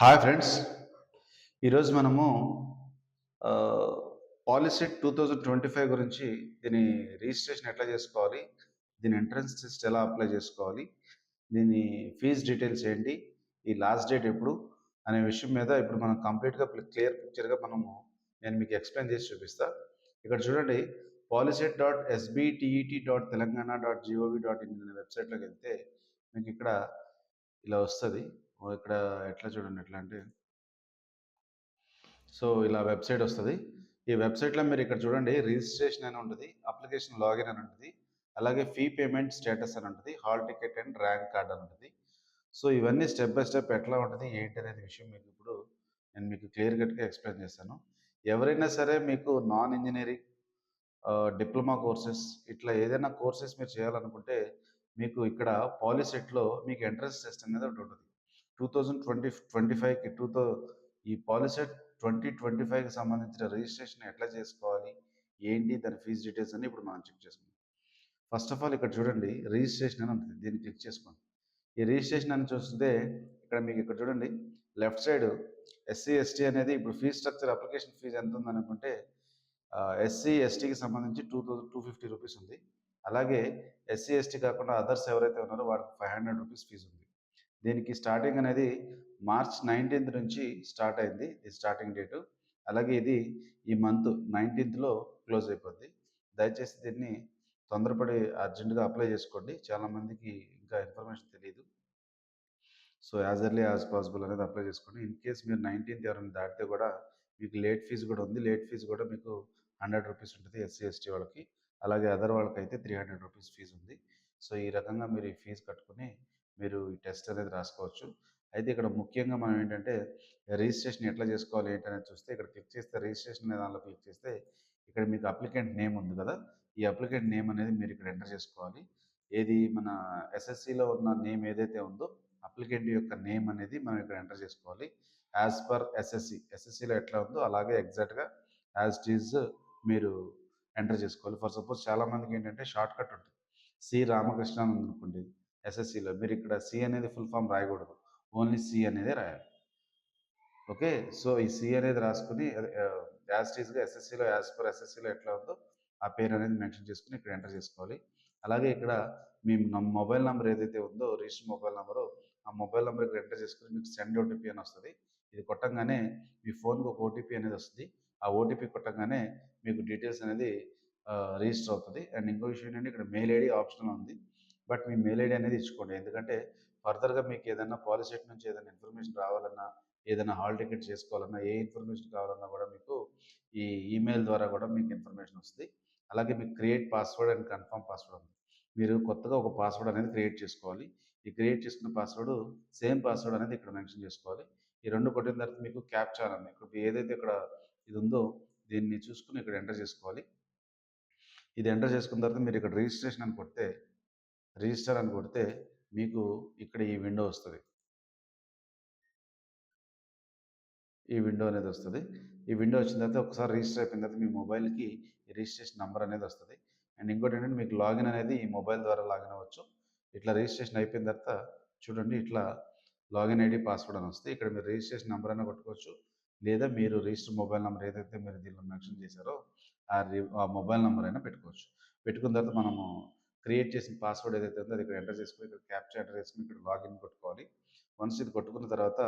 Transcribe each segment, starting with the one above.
Hi friends. ఈరోజు మనము ఆహ్, పాలిసెట్ 2025 గురించి దీని రిజిస్ట్రేషన్ ఎట్లా చేసుకోవాలి? దీని ఎంట్రన్స్ టెస్ట్ ఎలా అప్లై చేసుకోవాలి? దీని ఫీజ్ డీటెయిల్స్ ఏంటి? ఈ లాస్ట్ డేట్ ఎప్పుడు? అనే విషయం మీద ఇప్పుడు మనం కంప్లీట్‌గా క్లియర్ పిక్చర్‌గా నేను మీకు ఎక్స్‌ప్లెయిన్ చేసి చూపిస్తా. ఇక్కడ చూడండి poliset.sbtet.telangana.gov.in అనే వెబ్‌సైట్‌లోకెళ్తే మీకిక్కడ ఇలా వస్తది. ఇక్కడ ఎట్లా చూడండి ఎట్లా అంటే ఇలా వెబ్‌సైట్ వస్తది. ఈ వెబ్‌సైట్‌లో మీరు ఇక్కడ చూడండి రిజిస్ట్రేషన్ అని ఉంటది. అప్లికేషన్ లాగిన్ అని ఉంటది. అలాగే ఫీ పేమెంట్ స్టేటస్ అని ఉంటది. Hall ticket and rank card అని ఉంటది. ఇవన్నీ స్టెప్ బై స్టెప్ ఎట్లా ఉంటది, ఏంటి అనేది విషయం నేను మీకు క్లియర్ కట్‌గా ఎక్స్‌ప్లెయిన్ చేస్తాను. ఎవరైనా సరే మీకు నాన్ ఇంజినీరింగ్ డిప్లొమా కోర్సెస్ ఇట్లా ఏదైనా కోర్సెస్ మీరు చేయాలనుకుంటే మీకు ఇక్కడ పాలిసెట్‌లో మీకు ఎంట్రన్స్ టెస్ట్ అనేది ఒకటుంటది. 2025కి ఈ పాలిసెట్ 2025కి సంబంధించిన రిజిస్ట్రేషన్ ఎట్లా చేసుకోవాలి? ఏంటి? దాని ఫీజ్ డీటెయిల్స్ అన్నీ ఇప్పుడు మనం చెక్ చేసుకుందాం. ఫస్ట్ ఆఫ్ ఆల్ ఇక్కడ చూడండి రిజిస్ట్రేషన్ అని ఉంటుంది. దీన్ని క్లిక్ చేసుకోండి. ఈ రిజిస్ట్రేషన్ అని చూస్తే ఇక్కడ చూడండి లెఫ్ట్ సైడ్ ఎస్సీ, ఎస్టీ అనేది ఇప్పుడు ఫీజ్ స్ట్రక్చర్ అప్లికేషన్ ఫీజ్ ఎంత ఉందనుకుంటే ఎస్సీ, ఎస్టీకి సంబంధించి రూ. 250 ఉంది. అలాగే ఎస్సీ, ఎస్టీ కాకుండా అదర్స్ ఎవరైతే ఉన్నారో వాళ్ళకి రూ. 500 ఫీజ్ ఉంది. దీనికి స్టార్టింగ్ అనేది మార్చ్ 19థ్ నుంచి స్టార్ట్ అయింది. ఇది స్టార్టింగ్ డేటు. అలాగే ఇది ఈ మంత్ 19థ్‌లో క్లోజ్ అయిపోద్ది. దయచేసి దీన్ని తొందరపడి అర్జెంట్‌గా అప్లై చేసుకోండి. చాలామందికి ఇంకా ఇన్ఫర్మేషన్ తెలీదు. యాజ్ ఎర్లీ యాజ్ పాసిబుల్ అనేది అప్లై చేసుకోండి. ఇన్ కేస్ మీరు 19థ్ ఎవరైనా దాటితే కూడా మీకు లేట్ ఫీజ్ కూడా ఉంది. లేట్ ఫీజ్ కూడా మీకు రూ. 100 ఉంటుంది ఎస్సీ, ఎస్టీ వాళ్ళకి. అలాగే అదర్ వాళ్ళకైతే రూ. 300 ఫీజ్ ఉంది. ఈ రకంగా మీరు ఈ ఫీజ్ కట్టుకొని మీరు ఈ టెస్ట్ అనేది రాసుకోవచ్చు. అయితే ఇక్కడ ముఖ్యంగా మనం ఏంటంటే రిజిస్ట్రేషన్ ఎట్లా చేసుకోవాలి ఏంటనేది చూస్తే ఇక్కడ క్లిక్ చేస్తే రిజిస్ట్రేషన్ అనే దానిలో క్లిక్ చేస్తే ఇక్కడ మీకు అప్లికెంట్ నేమ్ ఉంది కదా! ఈ అప్లికెంట్ నేమ్ అనేది మీరు ఇక్కడ ఎంటర్ చేసుకోవాలి. ఏది మన ఎస్ఎస్సిలో ఉన్న నేమ్ ఏదైతే ఉందో అప్లికెంట్ యొక్క నేమ్ అనేది మనం ఇక్కడ ఎంటర్ చేసుకోవాలి. యాజ్ పర్ ఎస్ఎస్సిలో ఎట్లా ఉందో అలాగే ఎగ్జాక్ట్‌గా యాజ్ ఇట్ ఈజ్ మీరు ఎంటర్ చేసుకోవాలి. ఫర్ సపోజ్ చాలామందికి ఏంటంటే షార్ట్ కట్ ఉంటుంది. సి రామకృష్ణ అని ఉందనుకోండి ఎస్ఎస్సిలో మీరు ఇక్కడ సి అనేది ఫుల్ ఫామ్ రాయకూడదు. ఓన్లీ సి అనేదే రాయాలి. ఓకే. ఈ సి అనేది రాసుకొని యాజ్ ఇట్ ఈజ్‌గా ఎస్ఎస్సిలో యాజ్ పర్ ఎస్ఎస్సిలో ఎట్లా ఉందో ఆ పేరు అనేది మెన్షన్ చేసుకొని ఇక్కడ ఎంటర్ చేసుకోవాలి. అలాగే ఇక్కడ మీ మొబైల్ నంబర్ ఏదైతే ఉందో రిజిస్టర్ మొబైల్ నంబరు, ఆ మొబైల్ నంబర్ ఇక్కడ ఎంటర్ చేసుకొని మీకు సెండ్ ఓటీపీ అని వస్తది. ఇది కొట్టంగానే మీ ఫోన్‌కి ఒక ఓటీపీ అనేది వస్తది. ఆ ఓటీపీ కొట్టంగానే మీకు డీటెయిల్స్ అనేది రిజిస్టర్ అవుతది. అండ్ ఇంకో విషయం ఏంటంటే ఇక్కడ మెయిల్ ఐడీ ఆప్షనల్ ఉంది. బట్ మీ మెయిల్ ఐడీ అనేది ఇచ్చుకోండి. ఎందుకంటే ఫర్దర్‌గా మీకు ఏదైనా పాలిసెట్ నుంచి ఏదైనా ఇన్ఫర్మేషన్ రావాలన్నా, ఏదైనా హాల్ టికెట్ చేసుకోవాలన్నా, ఏ ఇన్ఫర్మేషన్ కావాలన్నా కూడా మీకు ఈ ఈమెయిల్ ద్వారా కూడా మీకు ఇన్ఫర్మేషన్ వస్తది. అలాగే మీకు create password and confirm password ఉంది. మీరు కొత్తగా ఒక పాస్వర్డ్ అనేది క్రియేట్ చేసుకోవాలి. ఈ క్రియేట్ చేసుకున్న పాస్వర్డ్ సేమ్ పాస్వర్డ్ అనేది ఇక్కడ మెన్షన్ చేసుకోవాలి. ఈ 2 కొట్టిన తర్వాత మీకు క్యాప్చా అని ఇప్పుడు ఏదైతే ఇక్కడ ఇది ఉందో దీన్ని చూసుకొని ఇక్కడ ఎంటర్ చేసుకోవాలి. ఇది ఎంటర్ చేసుకున్న తర్వాత మీరు ఇక్కడ రిజిస్టర్ అని కొడితే మీకు ఇక్కడ ఈ విండో వస్తది. ఈ విండో అనేది వస్తది. ఈ విండో వచ్చిన తర్వాత ఒకసారి రిజిస్టర్ అయిపోయిన తర్వాత మీ మొబైల్‌కి రిజిస్ట్రేషన్ నంబర్ అనేది వస్తది. అండ్ ఇంకోటేంటంటే మీకు లాగిన్ అనేది ఈ మొబైల్ ద్వారా లాగిన్ అవ్వచ్చు. ఇట్లా రిజిస్ట్రేషన్ అయిపోయిన తర్వాత చూడండి ఇట్లా లాగిన్ ఐడీ, పాస్వర్డ్ అని వస్తది. ఇక్కడ మీరు రిజిస్ట్రేషన్ నంబర్ అయినా కొట్టుకోవచ్చు. లేదా మీరు రిజిస్టర్ మొబైల్ నంబర్ ఏదైతే మీరు దీనిలో మెన్షన్ చేశారో ఆ మొబైల్ నంబర్ అయినా పెట్టుకోవచ్చు. పెట్టుకున్న తర్వాత మనము క్రియేట్ చేసిన పాస్వర్డ్ ఏదైతే ఉందో అది ఇక్కడ ఎంటర్ చేసుకొని ఇక్కడ క్యాప్చా ఎంటర్ చేసుకొని ఇక్కడ లాగిన్ కొట్టుకోవాలి. వన్స్ ఇది కొట్టుకున్న తర్వాత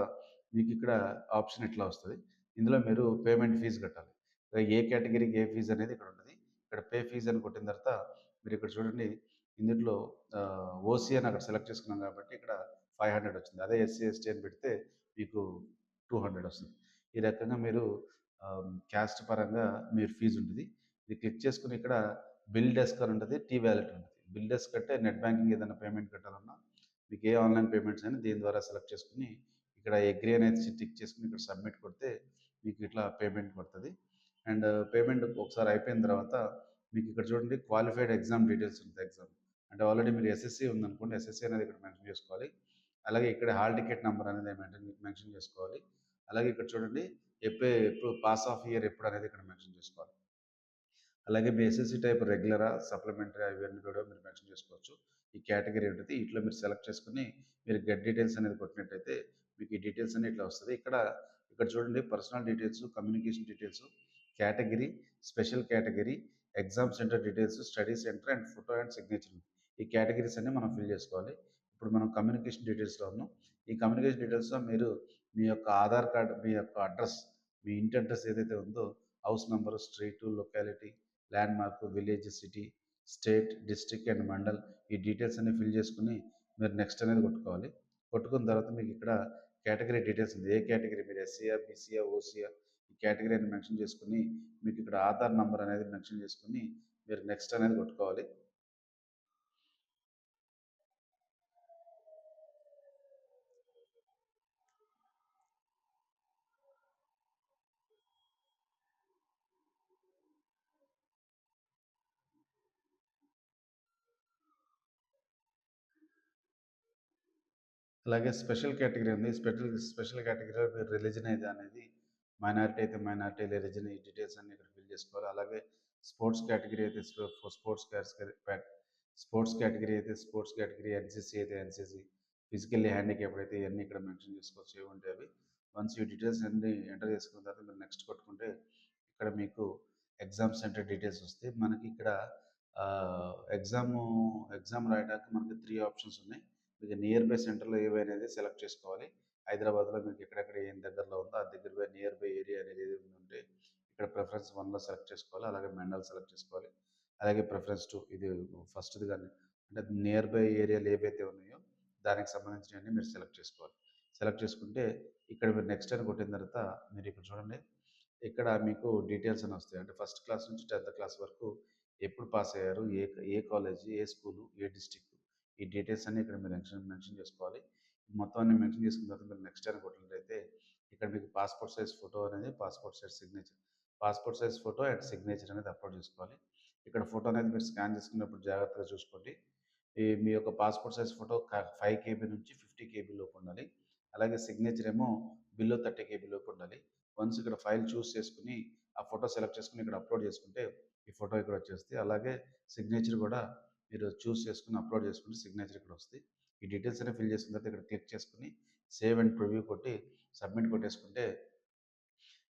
మీకు ఇక్కడ ఆప్షన్ ఇట్లా వస్తది. ఇందులో మీరు పేమెంట్ ఫీజ్ కట్టాలి. ఏ కేటగిరీకి ఏ ఫీజ్ అనేది ఇక్కడ ఉంటది. ఇక్కడ పే ఫీజ్ అని కొట్టిన తర్వాత మీరు ఇక్కడ చూడండి ఇందులో ఓసీ అని అక్కడ సెలెక్ట్ చేసుకున్నాం కాబట్టి ఇక్కడ 500 వచ్చింది. అదే ఎస్సీ, ఎస్టీ అని పెడితే మీకు 200 వస్తుంది. ఈ రకంగా మీరు క్యాస్ట్ పరంగా మీరు ఫీజ్ ఉంటది. ఇది క్లిక్ చేసుకొని ఇక్కడ బిల్ డెస్క్ అని ఉంటది. టీ వాలెట్ ఉంటది. బిల్ డెస్క్ అంటే నెట్ బ్యాంకింగ్ ఏదైనా పేమెంట్ కట్టాలన్నా మీకు ఏ ఆన్‌లైన్ పేమెంట్స్ అయినా దీని ద్వారా సెలెక్ట్ చేసుకొని ఇక్కడ అగ్రీ అనేది టిక్ చేసుకొని ఇక్కడ సబ్మిట్ కొడితే మీకు ఇట్లా పేమెంట్ పడుతుంది. అండ్ పేమెంట్ ఒకసారి అయిపోయిన తర్వాత మీకు ఇక్కడ చూడండి క్వాలిఫైడ్ ఎగ్జామ్ డీటెయిల్స్ ఉంటుంది. ఎగ్జామ్ అంటే ఆల్రెడీ మీరు ఎస్ఎస్సి ఉందనుకోండి ఎస్ఎస్సి అనేది ఇక్కడ మెన్షన్ చేసుకోవాలి. అలాగే ఇక్కడ హాల్ టికెట్ నెంబర్ అనేది మెన్షన్ చేసుకోవాలి. అలాగే ఇక్కడ చూడండి ఎప్పుడు పాస్ ఆఫ్ ఇయర్ ఎప్పుడు అనేది ఇక్కడ మెన్షన్ చేసుకోవాలి. అలాగే మీ ఎస్ఎస్సి టైప్ రెగ్యులరా, సప్లిమెంటరీ అవన్నీ కూడా మీరు మెన్షన్ చేసుకోవచ్చు. ఈ కేటగిరీ ఉంటుంది. ఇట్లా మీరు సెలెక్ట్ చేసుకొని మీరు గెట్ డీటెయిల్స్ అనేది కొట్టినట్టయితే మీకు ఈ డీటెయిల్స్ అన్నీ ఇట్లా వస్తది. ఇక్కడ చూడండి personal details, communication details, category, special category, exam centre details, study centre and photo and signature. ఈ కేటగిరీస్ అన్నీ మనం ఫిల్ చేసుకోవాలి. ఇప్పుడు మనం కమ్యూనికేషన్ డీటెయిల్స్‌లో ఉన్నాం. ఈ కమ్యూనికేషన్ డీటెయిల్స్‌లో మీరు మీ యొక్క ఆధార్ కార్డ్, మీ యొక్క అడ్రస్, మీ ఇంటి అడ్రస్ ఏదైతే ఉందో house number, street, locality, landmark, village, city, state, district and mandal ఈ డీటెయిల్స్ అన్నీ ఫిల్ చేసుకొని మీరు నెక్స్ట్ అనేది కొట్టుకోవాలి. కొట్టుకున్న తర్వాత మీకు ఇక్కడ కేటగిరీ డీటెయిల్స్ ఉంది. ఏ కేటగిరీ మీరు ఎస్సీయా, బీసీయా, ఓసీయా ఈ కేటగిరీ అని మెన్షన్ చేసుకొని మీకు ఇక్కడ ఆధార్ నంబర్ అనేది మెన్షన్ చేసుకొని మీరు నెక్స్ట్ అనేది కొట్టుకోవాలి. అలాగే స్పెషల్ కేటగిరీ ఉంది. స్పెషల్ కేటగిరీలో మీరు రిలీజన్ ఏది అనేది మైనారిటీ అయితే మైనారిటీ రిలీజన్ ఈ డీటెయిల్స్ అన్నీ ఇక్కడ ఫిల్ చేసుకోవాలి. అలాగే స్పోర్ట్స్ కేటగిరీ అయితే స్పోర్ట్స్ కేటగిరీ, ఎన్సీసీ అయితే ఎన్సీసీ, ఫిజికల్లీ హ్యాండిక్యాప్డ్ అయితే ఇవన్నీ ఇక్కడ మెన్షన్ చేసుకోవచ్చు. ఏముంటే అవి వన్స్ ఈ డీటెయిల్స్ అన్నీ ఎంటర్ చేసుకున్న తర్వాత మీరు నెక్స్ట్ కొట్టుకుంటే ఇక్కడ మీకు ఎగ్జామ్ సెంటర్ డీటెయిల్స్ వస్తాయి. మనకి ఇక్కడ ఎగ్జామ్ రాయడానికి మనకి 3 ఆప్షన్స్ ఉన్నాయి. మీకు నియర్ బై సెంటర్‌లో ఏవి అనేది సెలెక్ట్ చేసుకోవాలి. హైదరాబాద్‌లో మీకు ఎక్కడెక్కడ ఏం దగ్గరలో ఉందో ఆ దగ్గర బై నియర్ బై ఏరియా అనేది ఏది ఉంటే ఇక్కడ ప్రిఫరెన్స్ 1లో సెలెక్ట్ చేసుకోవాలి. అలాగే మెండల్ సెలెక్ట్ చేసుకోవాలి. అలాగే ప్రిఫరెన్స్ 2 ఇది ఫస్ట్‌ది గాని అంటే నియర్ బై ఏరియాలు ఏవైతే ఉన్నాయో దానికి సంబంధించినవన్నీ మీరు సెలెక్ట్ చేసుకోవాలి. సెలెక్ట్ చేసుకుంటే ఇక్కడ మీరు నెక్స్ట్ అని కొట్టిన తర్వాత మీరు ఇక్కడ చూడండి. ఇక్కడ మీకు డీటెయిల్స్ అని వస్తాయి. అంటే ఫస్ట్ క్లాస్ నుంచి 10థ్ క్లాస్ వరకు ఎప్పుడు పాస్ అయ్యారు, ఏ కాలేజీ, ఏ స్కూలు, ఏ డిస్ట్రిక్ట్ ఈ డీటెయిల్స్ అన్నీ ఇక్కడ మీరు మెన్షన్ చేసుకోవాలి. మొత్తం అన్ని మెన్షన్ చేసుకున్న తర్వాత మీరు నెక్స్ట్ అని కొట్టినట్లయితే ఇక్కడ మీకు పాస్‌పోర్ట్ సైజ్ ఫోటో అనేది passport size photo and signature అనేది అప్‌లోడ్ చేసుకోవాలి. ఇక్కడ ఫోటో అనేది మీరు స్కాన్ చేసుకున్నప్పుడు జాగ్రత్తగా చూసుకోండి. మీ యొక్క పాస్‌పోర్ట్ సైజ్ ఫోటో 5 కేబీ నుంచి 50 కేబీ లోపు ఉండాలి. అలాగే సిగ్నేచర్ ఏమో బిలో 30 కేబీ లోపు ఉండాలి. వన్స్ ఇక్కడ ఫైల్ చూస్ చేసుకొని ఆ ఫోటో సెలెక్ట్ చేసుకొని ఇక్కడ అప్‌లోడ్ చేసుకుంటే ఈ ఫోటో ఇక్కడ వచ్చేస్తుంది. అలాగే సిగ్నేచర్ కూడా మీరు చూస్ చేసుకొని అప్‌లోడ్ చేసుకుంటే సిగ్నేచర్ ఇక్కడ వస్తుంది. ఈ డీటెయిల్స్ అన్ని ఫిల్ చేసుకున్న తర్వాత ఇక్కడ క్లిక్ చేసుకొని సేవ్ అండ్ ప్రివ్యూ కొట్టి సబ్మిట్ కొట్టేసుకుంటే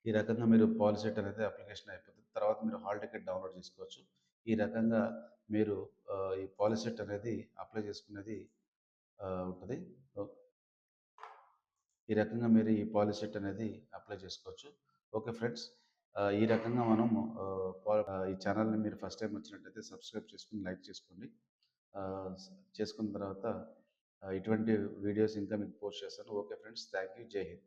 ఈ రకంగా మీరు పాలిసెట్ అనేది అప్లికేషన్ అయిపోతుంది. తర్వాత మీరు హాల్ టికెట్ డౌన్లోడ్ చేసుకోవచ్చు. ఈ రకంగా మీరు ఈ పాలిసెట్ అనేది అప్లై చేసుకునేది ఉంటది. ఈ రకంగా మీరు ఈ పాలిసెట్ అనేది అప్లై చేసుకోవచ్చు. Okay friends. ఈ రకంగా మనము ఈ ఛానల్‌ని మీరు ఫస్ట్ టైమ్ వచ్చినట్టయితే సబ్స్క్రైబ్ చేసుకొని లైక్ చేసుకోండి. చేసుకున్న తర్వాత ఇటువంటి వీడియోస్ ఇంకా మీకు పోస్ట్ చేస్తాను. Okay friends. Thank you. జై హింద్.